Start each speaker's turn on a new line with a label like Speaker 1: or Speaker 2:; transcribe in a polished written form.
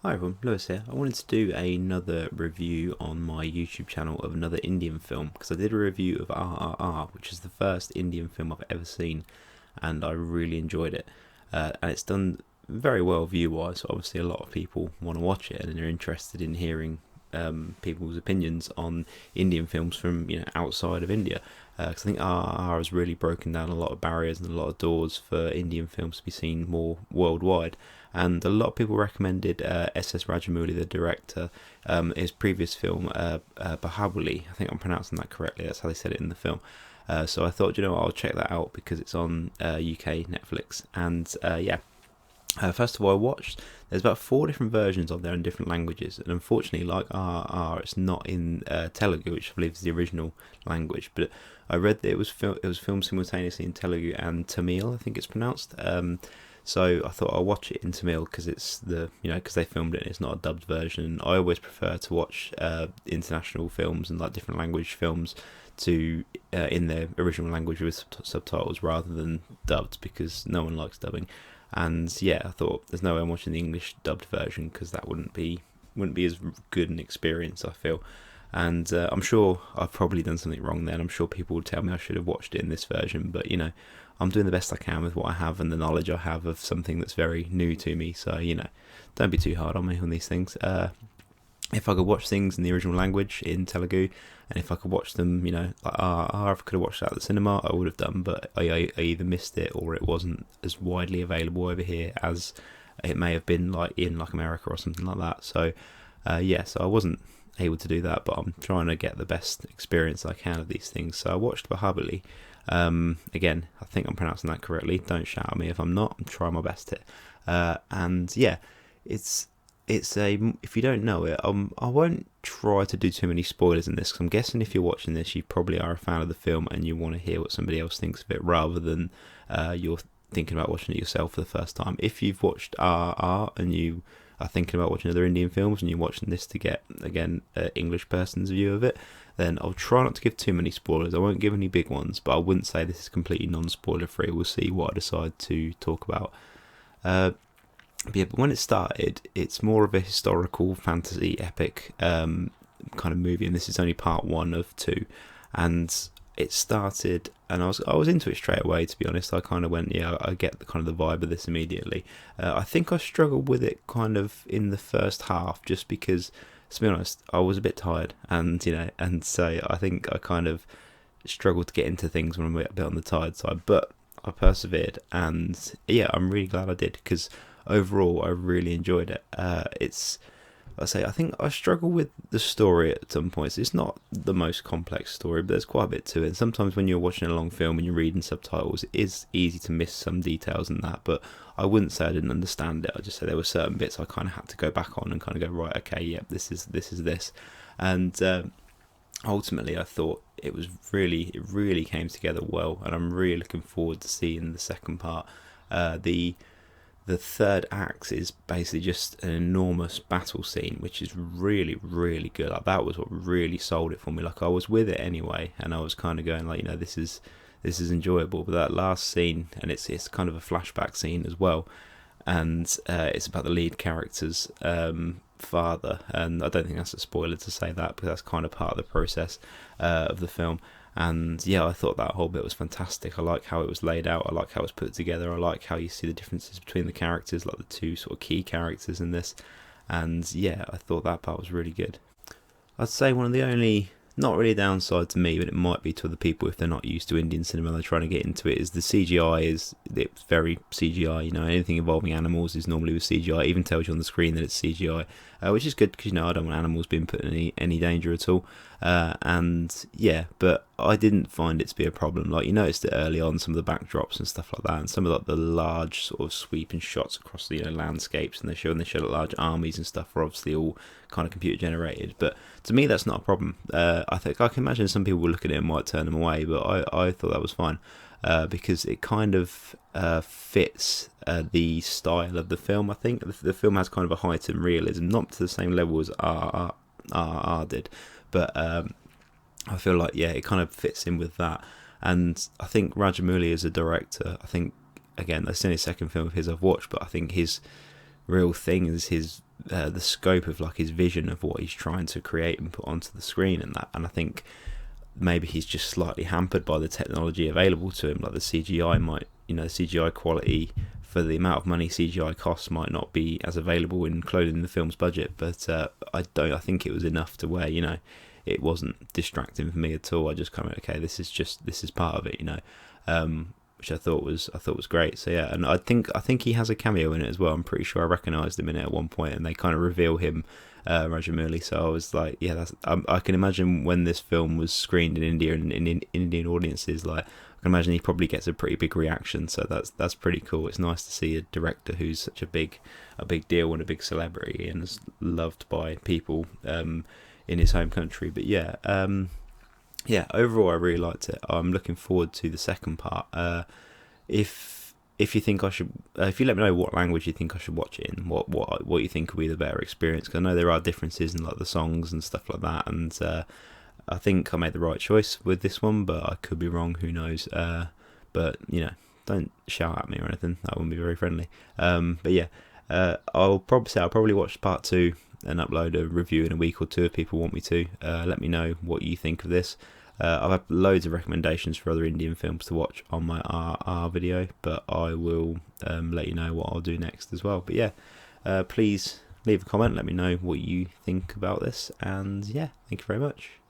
Speaker 1: Hi everyone, Lewis here. I wanted to do another review on my YouTube channel of another Indian film because I did a review of RRR, which is the first Indian film I've ever seen, and I really enjoyed it. And it's done very well view-wise. So obviously, a lot of people want to watch it and are interested in hearing people's opinions on Indian films from outside of India. Because I think RRR has really broken down a lot of barriers and a lot of doors for Indian films to be seen more worldwide. And a lot of people recommended S.S. Rajamouli, the director, his previous film, Baahubali. I think I'm pronouncing that correctly. That's how they said it in the film. So I thought, I'll check that out because it's on UK Netflix. And first of all, I watched. There's about 4 different versions of there in different languages, and unfortunately, like RRR, it's not in Telugu, which I believe is the original language. But I read that it was filmed simultaneously in Telugu and Tamil, I think it's pronounced. So I thought I'll watch it in Tamil because it's because they filmed it and it's not a dubbed version. I always prefer to watch international films and like different language films to in their original language with subtitles rather than dubbed because no one likes dubbing. And yeah, I thought there's no way I'm watching the English dubbed version because that wouldn't be as good an experience, I feel. And I'm sure I've probably done something wrong there, and I'm sure people would tell me I should have watched it in this version. But I'm doing the best I can with what I have and the knowledge I have of something that's very new to me. So don't be too hard on me on these things. If I could watch things in the original language in Telugu, and if I could watch them, like if I could have watched that at the cinema, I would have done. But I either missed it or it wasn't as widely available over here as it may have been like in like America or something like that. So so I wasn't able to do that, but I'm trying to get the best experience I can of these things. So I watched Baahubali. Again, I think I'm pronouncing that correctly. Don't shout at me if I'm not. I'm trying my best here. And yeah, it's a, if you don't know it, I won't try to do too many spoilers in this because I'm guessing if you're watching this, you probably are a fan of the film and you want to hear what somebody else thinks of it rather than you're thinking about watching it yourself for the first time. If you've watched RRR and you are thinking about watching other Indian films and you're watching this to get again English person's view of it, then I'll try not to give too many spoilers. I won't give any big ones, but I wouldn't say this is completely non-spoiler free. We'll see what I decide to talk about. But when it started, it's more of a historical fantasy epic kind of movie, and this is only part 1 of 2. And it started, and I was into it straight away. To be honest, I kind of went, I get the kind of the vibe of this immediately. I think I struggled with it kind of in the first half, just because, to be honest, I was a bit tired, and and so I think I kind of struggled to get into things when I'm a bit on the tired side. But I persevered, and yeah, I'm really glad I did because overall I really enjoyed it. I think I struggle with the story at some points. It's not the most complex story, but there's quite a bit to it. And sometimes when you're watching a long film and you're reading subtitles, it is easy to miss some details in that. But I wouldn't say I didn't understand it. I just say there were certain bits I kind of had to go back on and kind of go, right, okay, yeah, this is this. And ultimately, I thought it really came together well, and I'm really looking forward to seeing the second part. The third act is basically just an enormous battle scene, which is really, really good. Like that was what really sold it for me. Like I was with it anyway, and I was kind of going like, this is enjoyable. But that last scene, and it's kind of a flashback scene as well, and it's about the lead character's father. And I don't think that's a spoiler to say that because that's kind of part of the process of the film. And yeah, I thought that whole bit was fantastic. I like how it was laid out. I like how it was put together. I like how you see the differences between the characters, like the 2 sort of key characters in this. And yeah, I thought that part was really good. I'd say one of the only, not really a downside to me, but it might be to other people if they're not used to Indian cinema and they're trying to get into it, is the CGI it's very CGI. Anything involving animals is normally with CGI. It even tells you on the screen that it's CGI, which is good because I don't want animals being put in any danger at all. And yeah, but I didn't find it to be a problem. Like you noticed it early on, some of the backdrops and stuff like that, and some of like the large sort of sweeping shots across the landscapes, and they show large armies and stuff are obviously all kind of computer generated. But to me, that's not a problem. I think I can imagine some people will look at it and might turn them away, but I thought that was fine because it kind of fits the style of the film. I think the film has kind of a heightened realism, not to the same level as RRR did, but I feel like it kind of fits in with that. And I think Rajamouli as a director, I think again that's only the second film of his I've watched, but I think his real thing is his the scope of like his vision of what he's trying to create and put onto the screen, and that. And I think maybe he's just slightly hampered by the technology available to him. Like the CGI might, the CGI quality for the amount of money CGI costs might not be as available, including the film's budget. But I think it was enough to where it wasn't distracting for me at all. I just kind of okay, this is part of it, which I thought was great. So yeah, and I think he has a cameo in it as well. I'm pretty sure I recognised him in it at one point, and they kind of reveal him, Rajamouli. So I was like, yeah, that's. I can imagine when this film was screened in India and in Indian audiences, like I can imagine he probably gets a pretty big reaction. So that's pretty cool. It's nice to see a director who's such a big deal and a big celebrity and is loved by people in his home country. But yeah. Overall I really liked it. I'm looking forward to the second part. If you think I should, if you let me know what language you think I should watch it in, what you think will be the better experience, because I know there are differences in like the songs and stuff like that, and I think I made the right choice with this one, but I could be wrong. Who knows? But don't shout at me or anything. That wouldn't be very friendly. But yeah, I'll probably watch part 2 and upload a review in a week or two if people want me to. Let me know what you think of this. I've had loads of recommendations for other Indian films to watch on my RR video, but I will let you know what I'll do next as well. But yeah, please leave a comment, let me know what you think about this, and yeah, thank you very much.